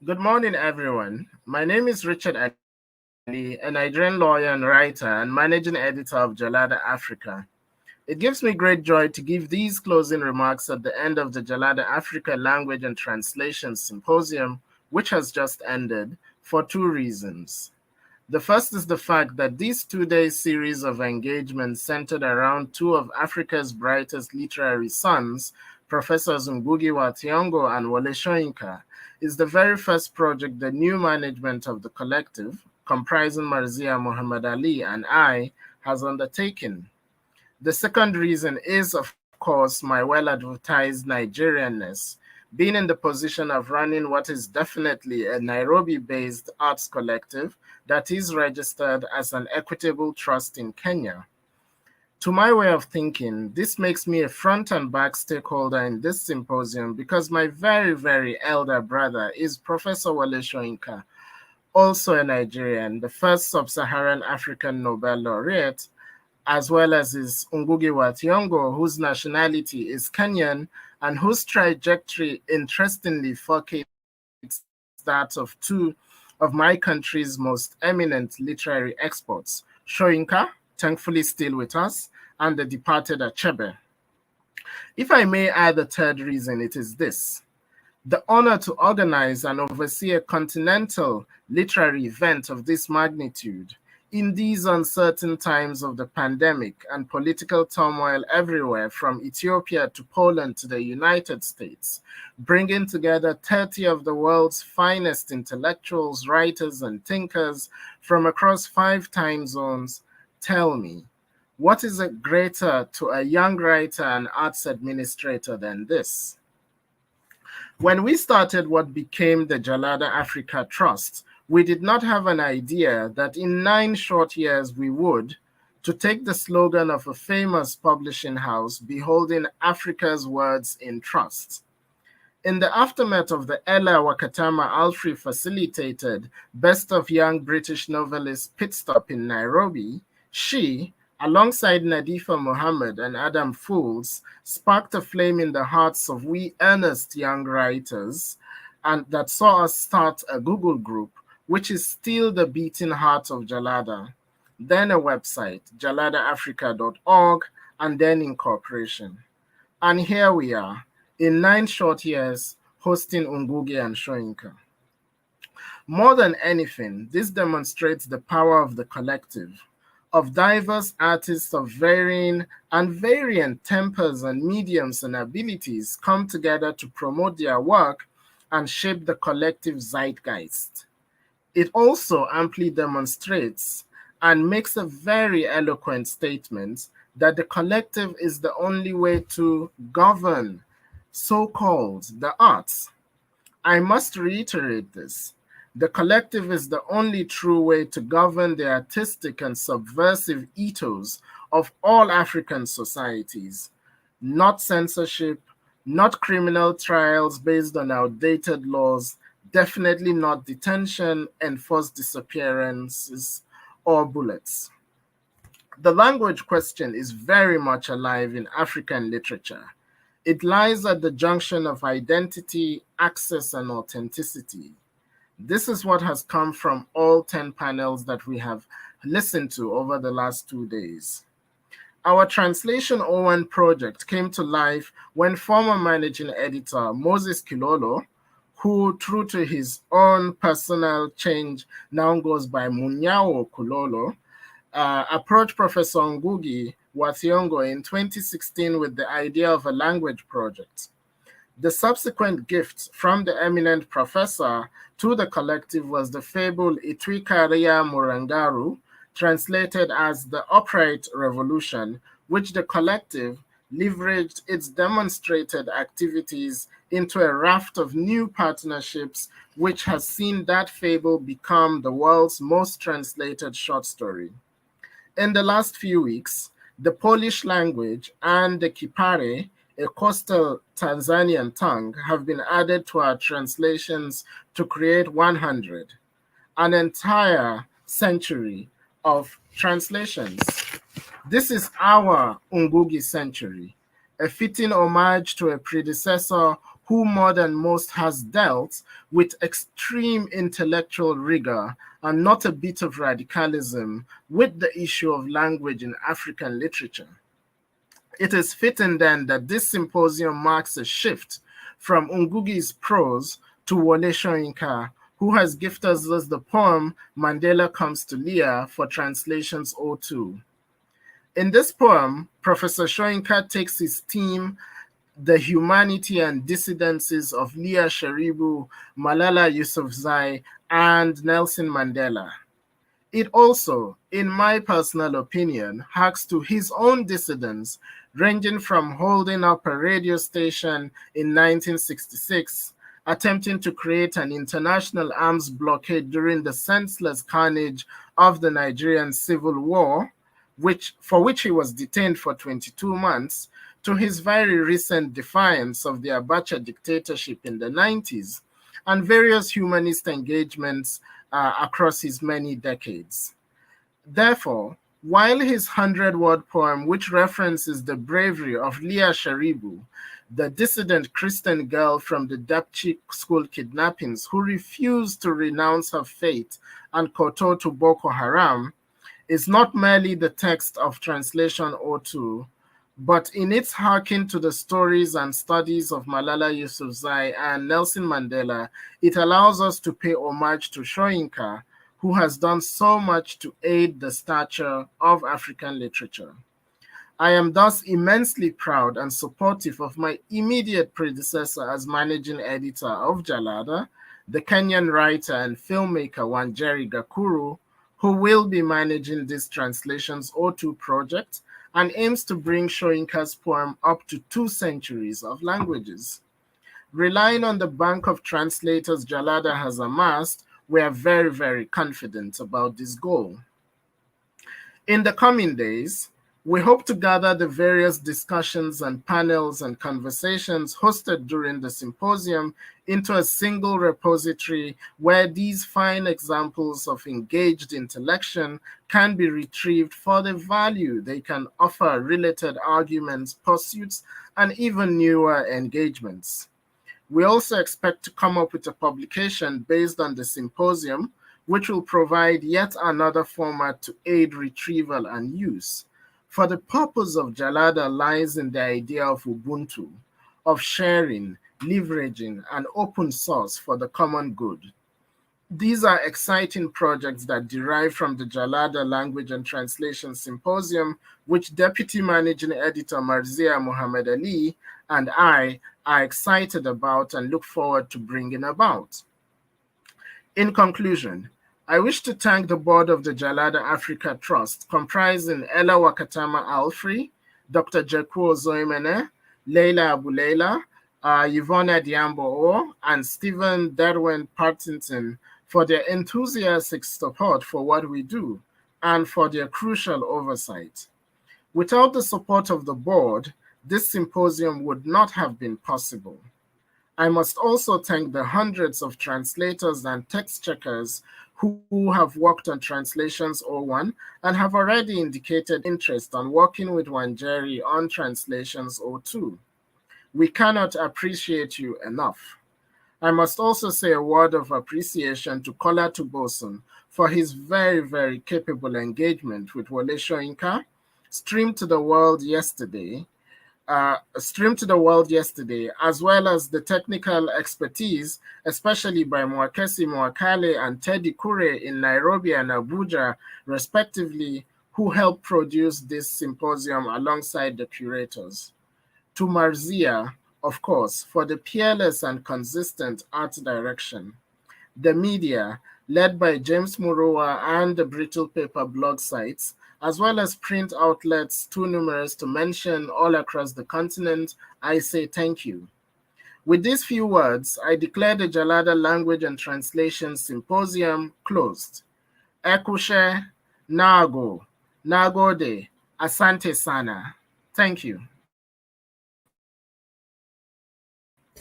Good morning, everyone. My name is Richard Ali, a Nigerian lawyer and writer and managing editor of Jalada Africa. It gives me great joy to give these closing remarks at the end of the Jalada Africa Language and Translation Symposium, which has just ended, for two reasons. The first is the fact that this two-day series of engagements centered around two of Africa's brightest literary sons, Professors Ngugi wa Thiong'o and Wole Soyinka, is the very first project the new management of the collective, comprising Marzia Muhammad Ali and I, has undertaken. The second reason is, of course, my well-advertised Nigerianness, being in the position of running what is definitely a Nairobi-based arts collective that is registered as an equitable trust in Kenya. To my way of thinking, this makes me a front and back stakeholder in this symposium because my very, very elder brother is Professor Wole Soyinka, also a Nigerian, the first sub-Saharan African Nobel laureate, as well as his Ngugi wa Thiong'o, whose nationality is Kenyan and whose trajectory interestingly forcates that of two of my country's most eminent literary experts, Soyinka, thankfully still with us, and the departed Achebe. If I may add a third reason, it is this. The honor to organize and oversee a continental literary event of this magnitude in these uncertain times of the pandemic and political turmoil everywhere from Ethiopia to Poland to the United States, bringing together 30 of the world's finest intellectuals, writers, and thinkers from across 5 time zones, tell me, what is it greater to a young writer and arts administrator than this? When we started what became the Jalada Africa Trust, we did not have an idea that in 9 short years we would, to take the slogan of a famous publishing house, be holding Africa's words in trust. In the aftermath of the Ella Wakatama Alfrey facilitated Best of Young British Novelists pit stop in Nairobi, she, alongside Nadifa Mohammed and Adam Fools, sparked a flame in the hearts of we earnest young writers, and that saw us start a Google group, which is still the beating heart of Jalada, then a website, jaladaafrica.org, and then incorporation. And here we are, in 9 short years, hosting Ngugi and Soyinka. More than anything, this demonstrates the power of the collective, of diverse artists of varying and variant tempers and mediums and abilities come together to promote their work and shape the collective zeitgeist. It also amply demonstrates and makes a very eloquent statement that the collective is the only way to govern, so-called, the arts. I must reiterate this. The collective is the only true way to govern the artistic and subversive ethos of all African societies. Not censorship, not criminal trials based on outdated laws, definitely not detention, enforced disappearances, or bullets. The language question is very much alive in African literature. It lies at the junction of identity, access, and authenticity. This is what has come from all 10 panels that we have listened to over the last 2 days. Our Translation O1 project came to life when former managing editor Moses Kilolo, who, true to his own personal change, now goes by Munyao Kulolo, approached Professor Ngugi wa Thiong'o in 2016 with the idea of a language project. The subsequent gift from the eminent professor to the collective was the fable Itwikaria Murangaru, translated as The Upright Revolution, which the collective leveraged its demonstrated activities into a raft of new partnerships, which has seen that fable become the world's most translated short story. In the last few weeks, the Polish language and the Kipare, a coastal Tanzanian tongue, have been added to our translations to create 100, an entire century of translations. This is our Ngugi century, a fitting homage to a predecessor who more than most has dealt with extreme intellectual rigor and not a bit of radicalism with the issue of language in African literature. It is fitting then that this symposium marks a shift from Ngugi's prose to Wole Soyinka, who has gifted us the poem Mandela Comes to Leah for Translations O2. In this poem, Professor Soyinka takes his theme, the humanity and dissidences of Leah Sharibu, Malala Yousafzai, and Nelson Mandela. It also, in my personal opinion, harks to his own dissidence, ranging from holding up a radio station in 1966, attempting to create an international arms blockade during the senseless carnage of the Nigerian Civil War, for which he was detained for 22 months, to his very recent defiance of the Abacha dictatorship in the 90s, and various humanist engagements across his many decades. Therefore, while his 100-word poem, which references the bravery of Leah Sharibu, the dissident Christian girl from the Dapchi school kidnappings who refused to renounce her faith and kowtow to Boko Haram, is not merely the text of Translation O2, but in its harking to the stories and studies of Malala Yousafzai and Nelson Mandela, it allows us to pay homage to Soyinka, who has done so much to aid the stature of African literature. I am thus immensely proud and supportive of my immediate predecessor as managing editor of Jalada, the Kenyan writer and filmmaker Wanjeri Gakuru, who will be managing this Translations O2 project and aims to bring Soyinka's poem up to 2 centuries of languages. Relying on the bank of translators Jalada has amassed, we are very, very confident about this goal. In the coming days, we hope to gather the various discussions and panels and conversations hosted during the symposium into a single repository where these fine examples of engaged intellection can be retrieved for the value they can offer related arguments, pursuits, and even newer engagements. We also expect to come up with a publication based on the symposium, which will provide yet another format to aid retrieval and use. For the purpose of Jalada lies in the idea of Ubuntu, of sharing, leveraging, and open source for the common good. These are exciting projects that derive from the Jalada Language and Translation Symposium, which Deputy Managing Editor Marzia Muhammad Ali and I are excited about and look forward to bringing about. In conclusion, I wish to thank the board of the Jalada Africa Trust, comprising Ella Wakatama Alfrey, Dr. Jekwo Zoimene, Leila Abuleila, Yvonne Diambo, and Stephen Derwin Partington for their enthusiastic support for what we do and for their crucial oversight. Without the support of the board, this symposium would not have been possible. I must also thank the hundreds of translators and text checkers who have worked on Translations O1 and have already indicated interest on working with Wanjeri on Translations O2. We cannot appreciate you enough. I must also say a word of appreciation to Kola Tubosun for his very, very capable engagement with Wole Soyinka, streamed to the world yesterday, as well as the technical expertise, especially by Mwakesi Mwakale and Teddy Kure in Nairobi and Abuja, respectively, who helped produce this symposium alongside the curators. To Marzia, of course, for the peerless and consistent art direction. The media, led by James Murowa and the Brittle Paper blog sites, as well as print outlets too numerous to mention all across the continent, I say thank you. With these few words, I declare the Jalada Language and Translation Symposium closed. Ekushe, Nago, Nagode, Asante Sana. Thank you.